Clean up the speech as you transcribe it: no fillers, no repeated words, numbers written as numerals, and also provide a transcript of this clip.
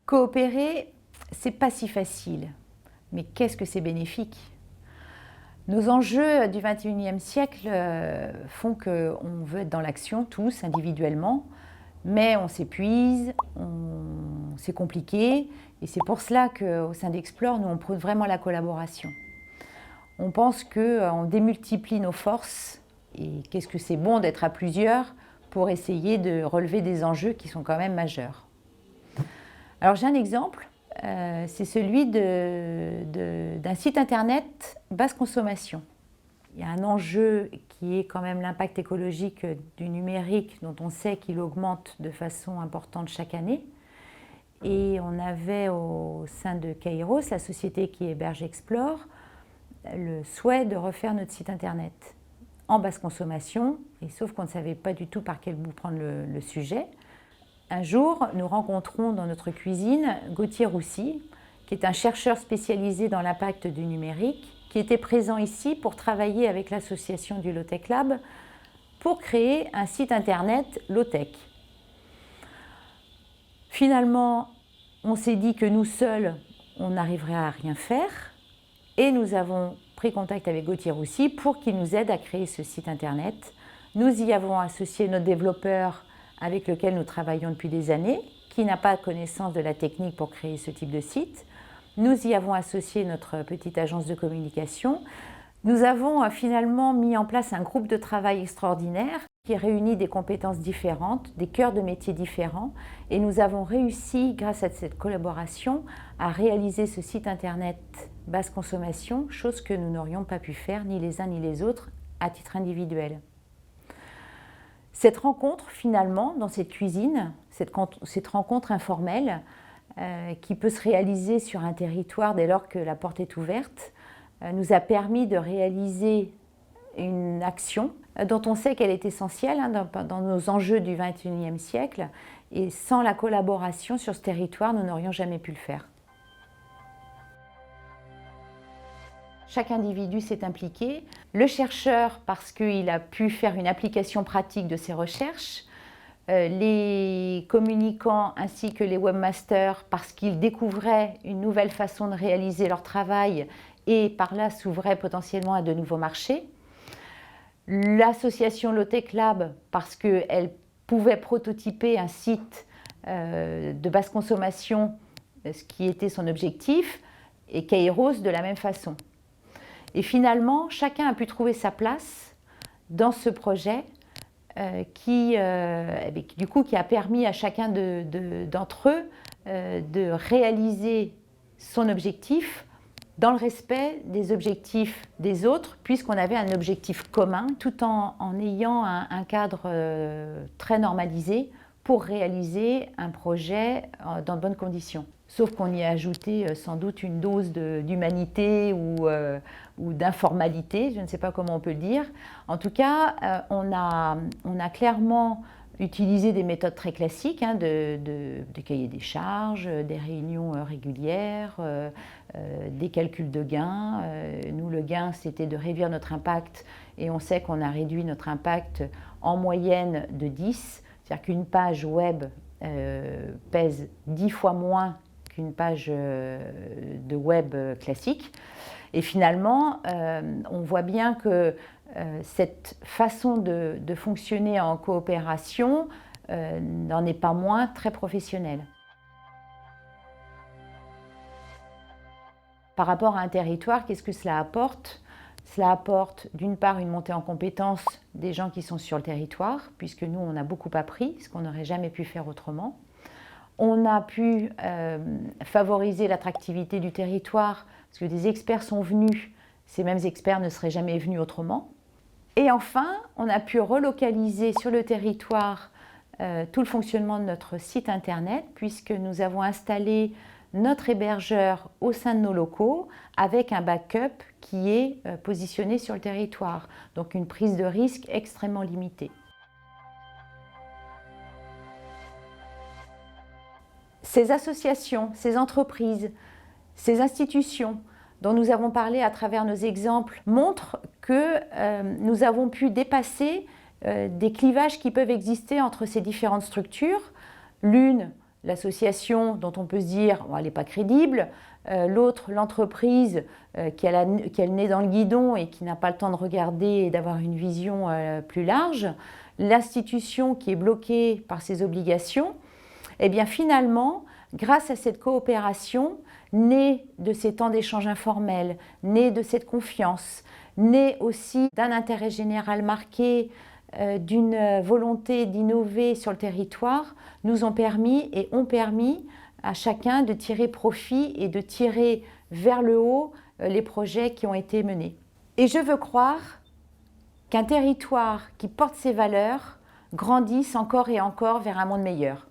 Coopérer, c'est pas si facile, mais qu'est-ce que c'est bénéfique? Nos enjeux du XXIe siècle font qu'on veut être dans l'action, tous, individuellement, mais on s'épuise, c'est compliqué, et c'est pour cela qu'au sein d'Explore, nous, on prône vraiment la collaboration. On pense qu'on démultiplie nos forces, et qu'est-ce que c'est bon d'être à plusieurs pour essayer de relever des enjeux qui sont quand même majeurs. Alors j'ai un exemple, c'est celui d'un site internet basse consommation. Il y a un enjeu qui est quand même l'impact écologique du numérique dont on sait qu'il augmente de façon importante chaque année. Et on avait au sein de Kairos, la société qui héberge Explore, le souhait de refaire notre site internet en basse consommation, et sauf qu'on ne savait pas du tout par quel bout prendre le sujet. Un jour, nous rencontrons dans notre cuisine Gauthier Roussy, qui est un chercheur spécialisé dans l'impact du numérique, qui était présent ici pour travailler avec l'association du Low-Tech Lab pour créer un site internet low-tech. Finalement, on s'est dit que nous seuls, on n'arriverait à rien faire, et nous avons pris contact avec Gauthier Roussy pour qu'il nous aide à créer ce site internet. Nous y avons associé notre développeur avec lequel nous travaillons depuis des années, qui n'a pas connaissance de la technique pour créer ce type de site. Nous y avons associé notre petite agence de communication. Nous avons finalement mis en place un groupe de travail extraordinaire qui réunit des compétences différentes, des cœurs de métiers différents, et nous avons réussi, grâce à cette collaboration, à réaliser ce site internet basse consommation, chose que nous n'aurions pas pu faire, ni les uns ni les autres, à titre individuel. Cette rencontre, finalement, dans cette cuisine, cette rencontre informelle, qui peut se réaliser sur un territoire dès lors que la porte est ouverte, nous a permis de réaliser une action dont on sait qu'elle est essentielle dans nos enjeux du XXIe siècle, et sans la collaboration sur ce territoire, nous n'aurions jamais pu le faire. Chaque individu s'est impliqué. Le chercheur, parce qu'il a pu faire une application pratique de ses recherches, les communicants ainsi que les webmasters, parce qu'ils découvraient une nouvelle façon de réaliser leur travail et par là s'ouvraient potentiellement à de nouveaux marchés. L'association Low-Tech Lab, parce qu'elle pouvait prototyper un site de basse consommation, ce qui était son objectif, et Kairos de la même façon. Et finalement, chacun a pu trouver sa place dans ce projet qui a permis à chacun d'entre eux de réaliser son objectif dans le respect des objectifs des autres, puisqu'on avait un objectif commun, tout en ayant un cadre très normalisé pour réaliser un projet dans de bonnes conditions. Sauf qu'on y a ajouté sans doute une dose d'humanité ou d'informalité, je ne sais pas comment on peut le dire. En tout cas, on a clairement utilisé des méthodes très classiques, des cahiers des charges, des réunions régulières, des calculs de gains. Nous, le gain, c'était de réduire notre impact, et on sait qu'on a réduit notre impact en moyenne de 10, c'est-à-dire qu'une page web pèse 10 fois moins qu'une page de web classique. Et finalement, on voit bien que cette façon de fonctionner en coopération n'en est pas moins très professionnelle. Par rapport à un territoire, qu'est-ce que cela apporte? Cela apporte d'une part une montée en compétence des gens qui sont sur le territoire, puisque nous, on a beaucoup appris, ce qu'on n'aurait jamais pu faire autrement. On a pu favoriser l'attractivité du territoire, parce que des experts sont venus, ces mêmes experts ne seraient jamais venus autrement. Et enfin, on a pu relocaliser sur le territoire tout le fonctionnement de notre site internet, puisque nous avons installé notre hébergeur au sein de nos locaux avec un backup qui est positionné sur le territoire. Donc une prise de risque extrêmement limitée. Ces associations, ces entreprises, ces institutions dont nous avons parlé à travers nos exemples montrent que nous avons pu dépasser des clivages qui peuvent exister entre ces différentes structures. L'une l'association dont on peut se dire bon, elle n'est pas crédible, l'autre, l'entreprise qui a le nez dans le guidon et qui n'a pas le temps de regarder et d'avoir une vision plus large, l'institution qui est bloquée par ses obligations, et bien finalement, grâce à cette coopération, née de ces temps d'échange informels, née de cette confiance, née aussi d'un intérêt général marqué, d'une volonté d'innover sur le territoire, nous ont permis et ont permis à chacun de tirer profit et de tirer vers le haut les projets qui ont été menés. Et je veux croire qu'un territoire qui porte ses valeurs grandisse encore et encore vers un monde meilleur.